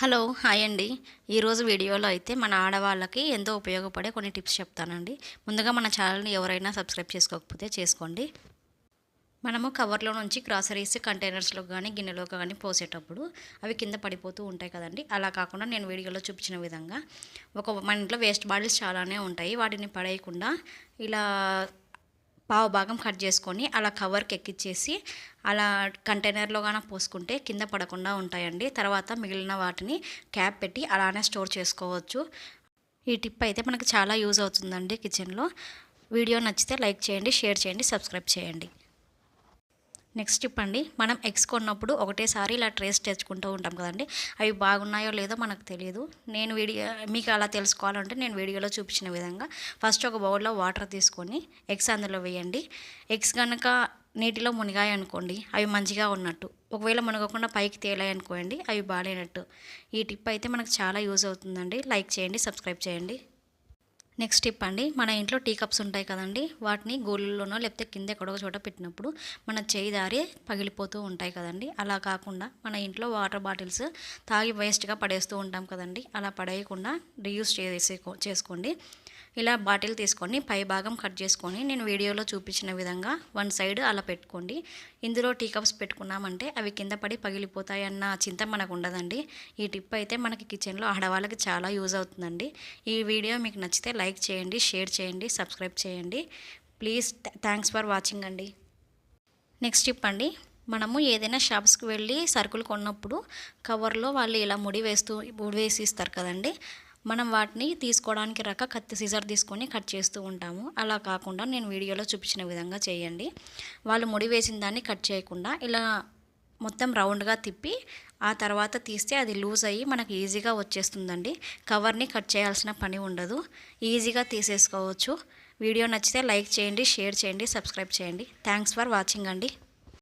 Hello hi అండి. ఈరోజు వీడియోలో అయితే మన ఆడవాళ్ళకి ఎంతో ఉపయోగపడే కొన్ని టిప్స్ చెప్తానండి. ముందుగా మన ఛానల్ని ఎవరైనా సబ్స్క్రైబ్ చేసుకోకపోతే చేసుకోండి. మనము కవర్లో నుంచి గ్రాసరీస్ కంటైనర్స్లో కానీ గిన్నెలో కానీ పోసేటప్పుడు అవి కింద పడిపోతూ ఉంటాయి కదండి. అలా కాకుండా నేను వీడియోలో చూపించిన విధంగా మన ఇంట్లో వేస్ట్ బాటిల్స్ చాలానే ఉంటాయి. వాటిని పడేయకుండా ఇలా పావు భాగం కట్ చేసుకొని అలా కవర్కి ఎక్కిచ్చేసి అలా కంటైనర్లో కానీ పోసుకుంటే కింద పడకుండా ఉంటాయండి. తర్వాత మిగిలిన వాటిని క్యాప్ పెట్టి అలానే స్టోర్ చేసుకోవచ్చు. ఈ టిప్ అయితే మనకు చాలా యూజ్ అవుతుందండి కిచెన్లో. వీడియో నచ్చితే లైక్ చేయండి, షేర్ చేయండి, సబ్స్క్రైబ్ చేయండి. నెక్స్ట్ టిప్ అండి, మనం ఎగ్స్ కొన్నప్పుడు ఒకటేసారి ఇలా ట్రేస్ తెచ్చుకుంటూ ఉంటాం కదండి. అవి బాగున్నాయో లేదో మనకు తెలియదు. మీకు అలా తెలుసుకోవాలంటే నేను వీడియోలో చూపించిన విధంగా ఫస్ట్ ఒక బౌల్లో వాటర్ తీసుకొని ఎగ్స్ అందులో వేయండి. ఎగ్స్ కనుక నీటిలో మునిగాయి అనుకోండి అవి మంచిగా ఉన్నట్టు. ఒకవేళ మునగకుండా పైకి తేలాయి అనుకోండి అవి బాగాలేనట్టు. ఈ టిప్ అయితే మనకు చాలా యూజ్ అవుతుందండి. లైక్ చేయండి, సబ్స్క్రైబ్ చేయండి. నెక్స్ట్ టిప్ అండి, మన ఇంట్లో టీ కప్స్ ఉంటాయి కదండి. వాటిని గోళ్ళలోనో లేకపోతే కింద ఎక్కడో చోట పెట్టినప్పుడు మన చేయి దారి పగిలిపోతూ ఉంటాయి కదండి. అలా కాకుండా మన ఇంట్లో వాటర్ బాటిల్స్ తాగి వేస్ట్గా పడేస్తూ ఉంటాం కదండి. అలా పడేయకుండా రీయూస్ చేసుకోండి. ఇలా బాటిల్ తీసుకొని పై భాగం కట్ చేసుకొని నేను వీడియోలో చూపించిన విధంగా వన్ సైడ్ అలా పెట్టుకోండి. ఇందులో టీ కప్స్ పెట్టుకున్నామంటే అవి కింద పడి పగిలిపోతాయి అన్న చింత మనకు ఉండదండి. ఈ టిప్ అయితే మనకి కిచెన్లో ఆడవాళ్ళకి చాలా యూజ్ అవుతుందండి. ఈ వీడియో మీకు నచ్చితే లైక్ చేయండి, షేర్ చేయండి, సబ్స్క్రైబ్ చేయండి. ప్లీజ్ థ్యాంక్స్ ఫర్ వాచింగ్ అండి. నెక్స్ట్ టిప్ అండి, మనము ఏదైనా షాప్స్కి వెళ్ళి సరుకులు కొన్నప్పుడు కవర్లో వాళ్ళు ఇలా ముడి వేసి ఇస్తారు కదండి. మనం వాటిని తీసుకోవడానికి కత్తి సీజర్ తీసుకొని కట్ చేస్తూ ఉంటాము. అలా కాకుండా నేను వీడియోలో చూపించిన విధంగా చేయండి. వాళ్ళు ముడి వేసిన దాన్ని కట్ చేయకుండా ఇలా మొత్తం రౌండ్గా తిప్పి ఆ తర్వాత తీస్తే అది లూజ్ అయ్యి మనకు ఈజీగా వచ్చేస్తుందండి. కవర్ని కట్ చేయాల్సిన పని ఉండదు, ఈజీగా తీసేసుకోవచ్చు. వీడియో నచ్చితే లైక్ చేయండి, షేర్ చేయండి, సబ్స్క్రైబ్ చేయండి. థ్యాంక్స్ ఫర్ వాచింగ్ అండి.